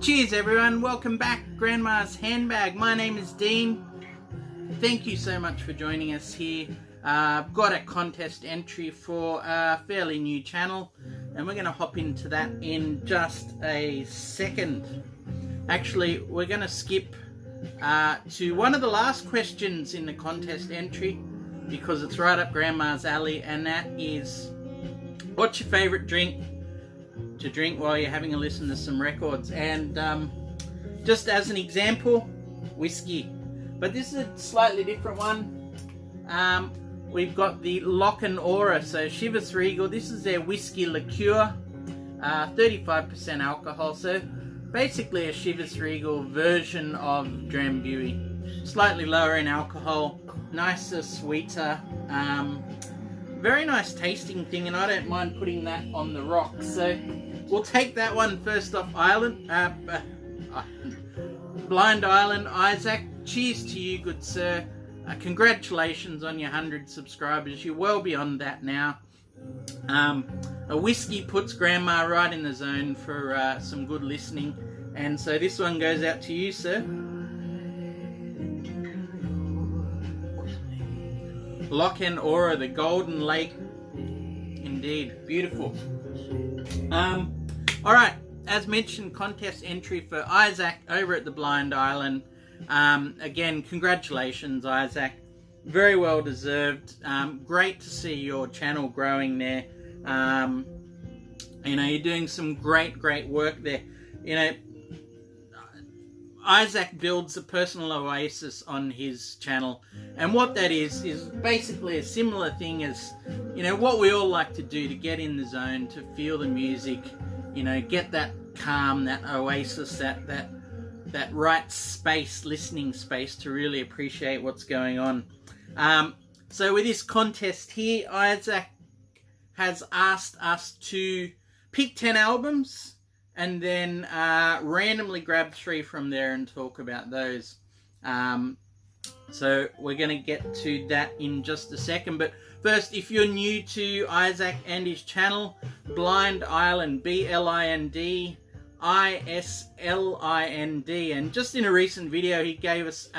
Cheers everyone, welcome back, Grandma's Handbag. My name is Dean. Thank you so much for joining us here. I've got a contest entry for a fairly new channel and we're going to hop into that in just a second. Actually, we're going to skip to one of the last questions in the contest entry because it's right up Grandma's alley, and that is, what's your favourite drink to drink while you're having a listen to some records? And just as an example, whiskey. But this is a slightly different one. We've got the Lock and Aura, so Chivas Regal. This is their whiskey liqueur, 35% alcohol. So basically a Chivas Regal version of Drambuie. Slightly lower in alcohol, nicer, sweeter. Very nice tasting thing, and I don't mind putting that on the rocks. So we'll take that one first off. Blind Island. Isaac, cheers to you, good sir. Congratulations on your 100 subscribers. You're well beyond that now. A whiskey puts Grandma right in the zone for some good listening, and so this one goes out to you, sir. Lock and Aura, the Golden Lake. Indeed, beautiful. Alright, as mentioned, contest entry for Isaac over at the Blind Island. Again, congratulations, Isaac. Very well deserved. Great to see your channel growing there. You know, you're doing some great work there. You know, Isaac builds a personal oasis on his channel, and what that is basically a similar thing as, you know, what we all like to do, to get in the zone, to feel the music, you know, get that calm, that oasis, that right space, listening space, to really appreciate what's going on. So with this contest here, Isaac has asked us to pick 10 albums and then randomly grab 3 from there and talk about those. So we're going to get to that in just a second. But first, if you're new to Isaac and his channel, Blind Island, BLIND ISLIND, and just in a recent video he gave us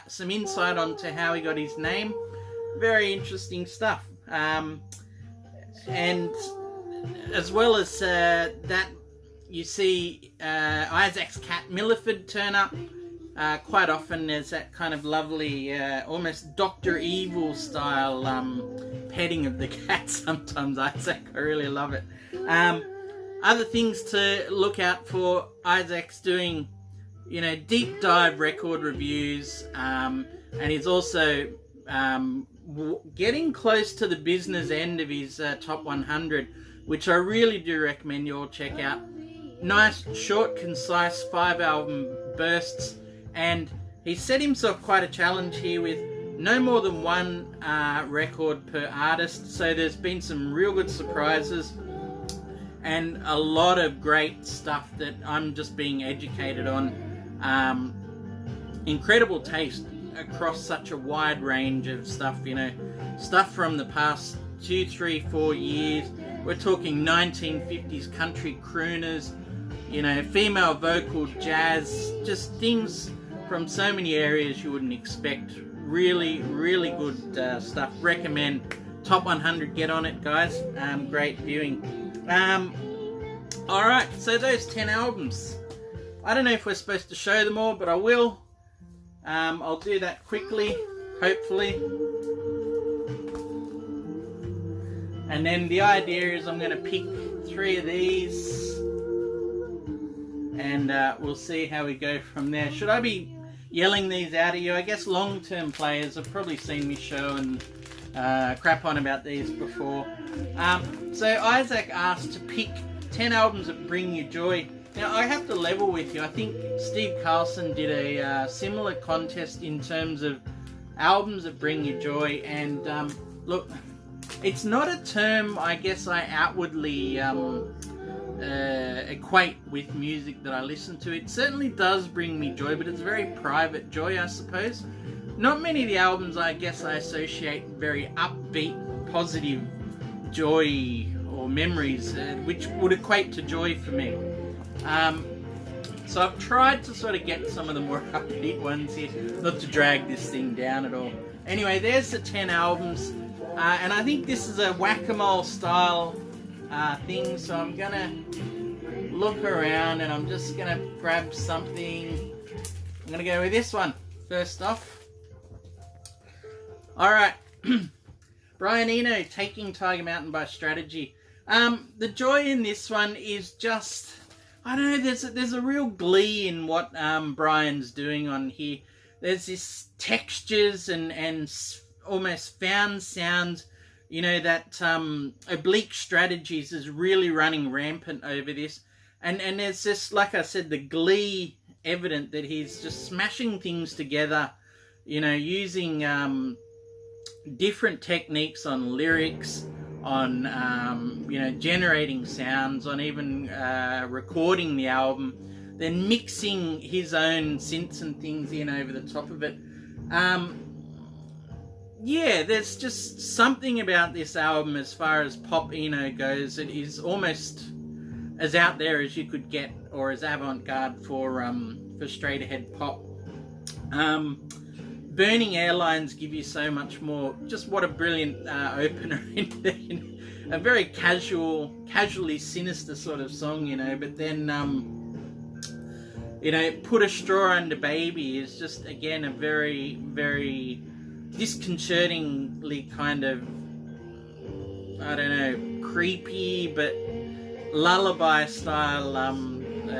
some insight onto how he got his name. Very interesting stuff. And as well as that, you see Isaac's cat Milliford turn up. Quite often there's that kind of lovely, almost Dr. Evil style petting of the cat sometimes, Isaac. I really love it. Other things to look out for: Isaac's doing, you know, deep dive record reviews, and he's also getting close to the business end of his top 100, which I really do recommend you all check out. Nice, short, concise 5-album bursts, and he's set himself quite a challenge here with no more than 1 record per artist, so there's been some real good surprises and a lot of great stuff that I'm just being educated on. Incredible taste across such a wide range of stuff, you know, stuff from the past 2, 3, 4 years. We're talking 1950s country crooners, you know, female vocal jazz, just things from so many areas you wouldn't expect. Really good stuff. Recommend. Top 100, get on it, guys. Great viewing. Alright, so those 10 albums. I don't know if we're supposed to show them all, but I will. I'll do that quickly, hopefully. And then the idea is I'm going to pick 3 of these, and we'll see how we go from there. Should I be yelling these out at you? I guess long-term players have probably seen me show and crap on about these before. So Isaac asked to pick 10 albums that bring you joy. Now I have to level with you. I think Steve Carlson did a similar contest in terms of albums that bring you joy, and look, it's not a term I guess I outwardly equate with music that I listen to. It certainly does bring me joy, but it's very private joy, I suppose. Not many of the albums I guess I associate very upbeat, positive joy or memories, which would equate to joy for me. So I've tried to sort of get some of the more upbeat ones here, not to drag this thing down at all. Anyway, there's the 10 albums, and I think this is a whack-a-mole style thing, so I'm gonna look around and I'm just gonna grab something. I'm gonna go with this one first off. Alright, Brian Eno, Taking Tiger Mountain by Strategy. The joy in this one is just, I don't know, there's a real glee in what Brian's doing on here. There's this textures and almost found sounds, you know, that oblique strategies is really running rampant over this. And there's just, like I said, the glee evident that he's just smashing things together, you know, using different techniques on lyrics, on you know, generating sounds, on even recording the album, then mixing his own synths and things in over the top of it. Yeah, there's just something about this album as far as pop Eno goes. It is almost as out there as you could get, or as avant-garde for straight ahead pop. Burning Airlines give you so much more. Just what a brilliant opener in there. You know, a very casually sinister sort of song, you know, but then you know, Put a Straw Under Baby is just, again, a very, very disconcertingly kind of, I don't know, creepy but lullaby style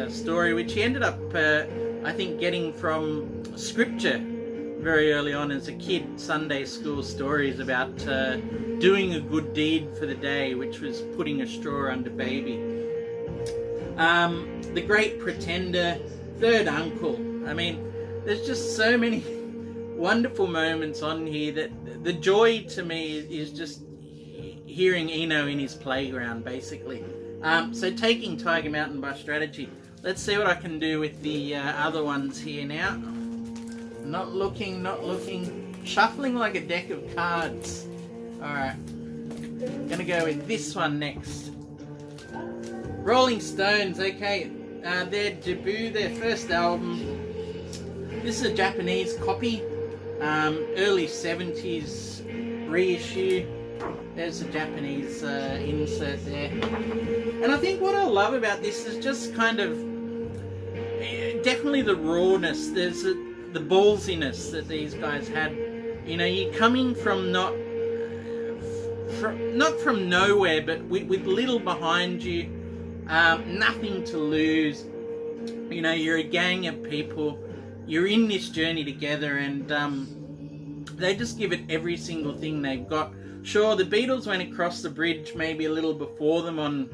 story, which he ended up I think getting from scripture very early on as a kid. Sunday school stories about doing a good deed for the day, which was putting a straw under baby. The Great Pretender, Third Uncle. I mean, there's just so many wonderful moments on here that the joy to me is just hearing Eno in his playground, basically. So Taking Tiger Mountain by Strategy. Let's see what I can do with the other ones here now. Not looking. Shuffling like a deck of cards. Alright. Gonna go with this one next. Rolling Stones, okay. Their debut, their first album. This is a Japanese copy. Early 70s reissue. There's a Japanese insert there. And I think what I love about this is just kind of definitely the rawness. There's the ballsiness that these guys had. You know, you're coming from not from nowhere, but with little behind you, nothing to lose. You know, you're a gang of people. You're in this journey together, and they just give it every single thing they've got. Sure, the Beatles went across the bridge maybe a little before them on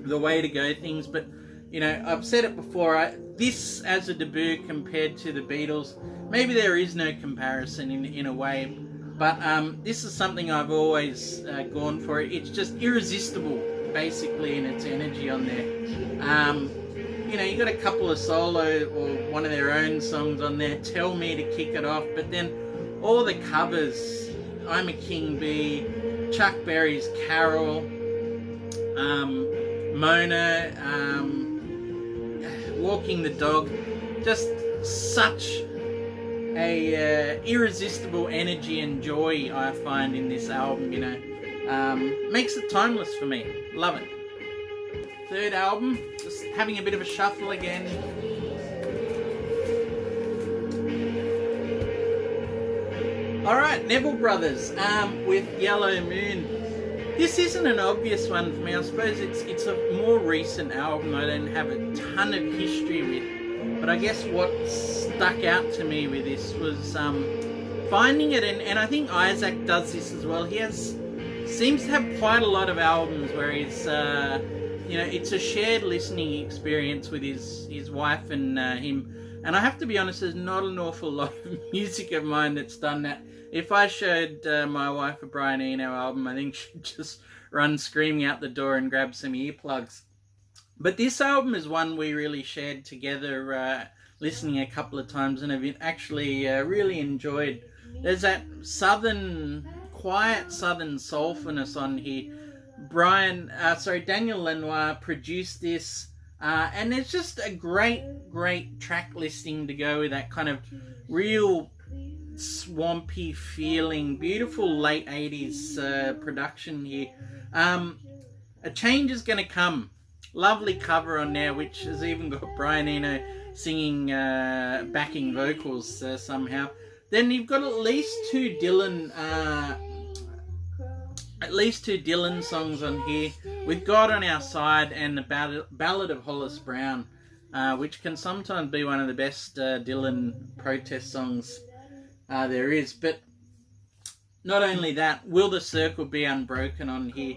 the way to go things, but, you know, I've said it before, this as a debut compared to the Beatles, maybe there is no comparison in a way, but this is something I've always gone for. It's just irresistible, basically, in its energy on there. You know, you got a couple of solo or one of their own songs on there, Tell Me to kick it off, but then all the covers, I'm a King Bee, Chuck Berry's Carol, Mona, Walking the Dog, just such a irresistible energy and joy I find in this album, you know. Makes it timeless for me. Love it. Third album, just having a bit of a shuffle again. Alright, Neville Brothers with Yellow Moon. This isn't an obvious one for me. I suppose it's a more recent album I don't have a ton of history with. But I guess what stuck out to me with this was finding it, and I think Isaac does this as well. He seems to have quite a lot of albums where he's, you know, it's a shared listening experience with his wife and him. And I have to be honest, there's not an awful lot of music of mine that's done that. If I showed my wife a Brian Eno album, I think she'd just run screaming out the door and grab some earplugs. But this album is one we really shared together, listening a couple of times, and have actually really enjoyed. There's that quiet southern soulfulness on here. Daniel Lanois produced this. And it's just a great track listing to go with that kind of real swampy feeling, beautiful late 80s production here. A change is going to come. Lovely cover on there, which has even got Brian Eno singing backing vocals somehow. Then you've got at least two Dylan songs on here, with God on Our Side and the Ballad of Hollis Brown, which can sometimes be one of the best Dylan protest songs there is. But not only that, Will the Circle Be Unbroken on here.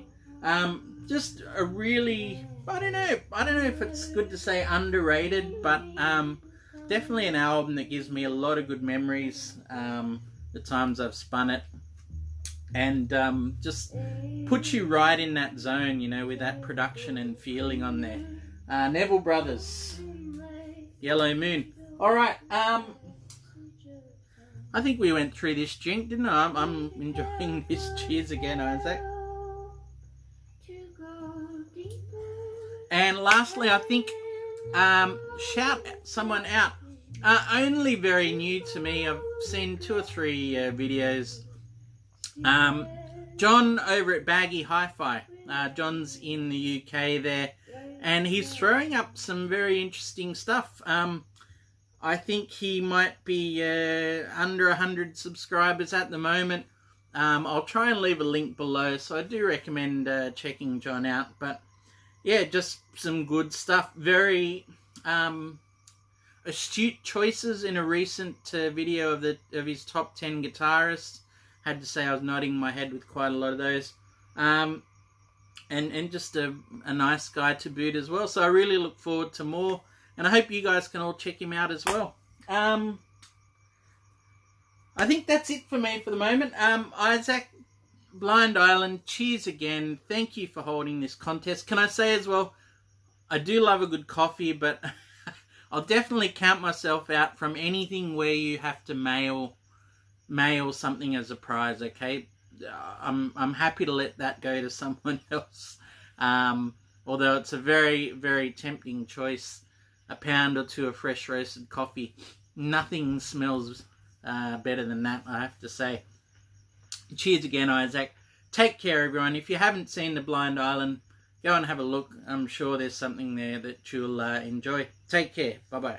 Just a really, I don't know if it's good to say underrated, but definitely an album that gives me a lot of good memories, the times I've spun it, and just puts you right in that zone, you know, with that production and feeling on there. Neville Brothers, Yellow Moon. Alright, I think we went through this drink, didn't I? I'm enjoying this. Cheers again, Isaac. And lastly, I think, shout someone out. Only very new to me. I've seen 2 or 3 videos. John over at Baggy Hi-Fi. John's in the UK there, and he's throwing up some very interesting stuff. I think he might be under 100 subscribers at the moment. I'll try and leave a link below, so I do recommend checking John out. But yeah, just some good stuff. Very astute choices in a recent video of his top 10 guitarists. Had to say I was nodding my head with quite a lot of those. And just a nice guy to boot as well. So I really look forward to more. And I hope you guys can all check him out as well. I think that's it for me for the moment. Isaac, Blind Island, cheers again. Thank you for holding this contest. Can I say as well, I do love a good coffee, but I'll definitely count myself out from anything where you have to mail something as a prize, okay? I'm happy to let that go to someone else. Although it's a very tempting choice. A pound or 2 of fresh roasted coffee. Nothing smells better than that, I have to say. Cheers again, Isaac. Take care, everyone. If you haven't seen The Blind Island, go and have a look. I'm sure there's something there that you'll enjoy. Take care. Bye-bye.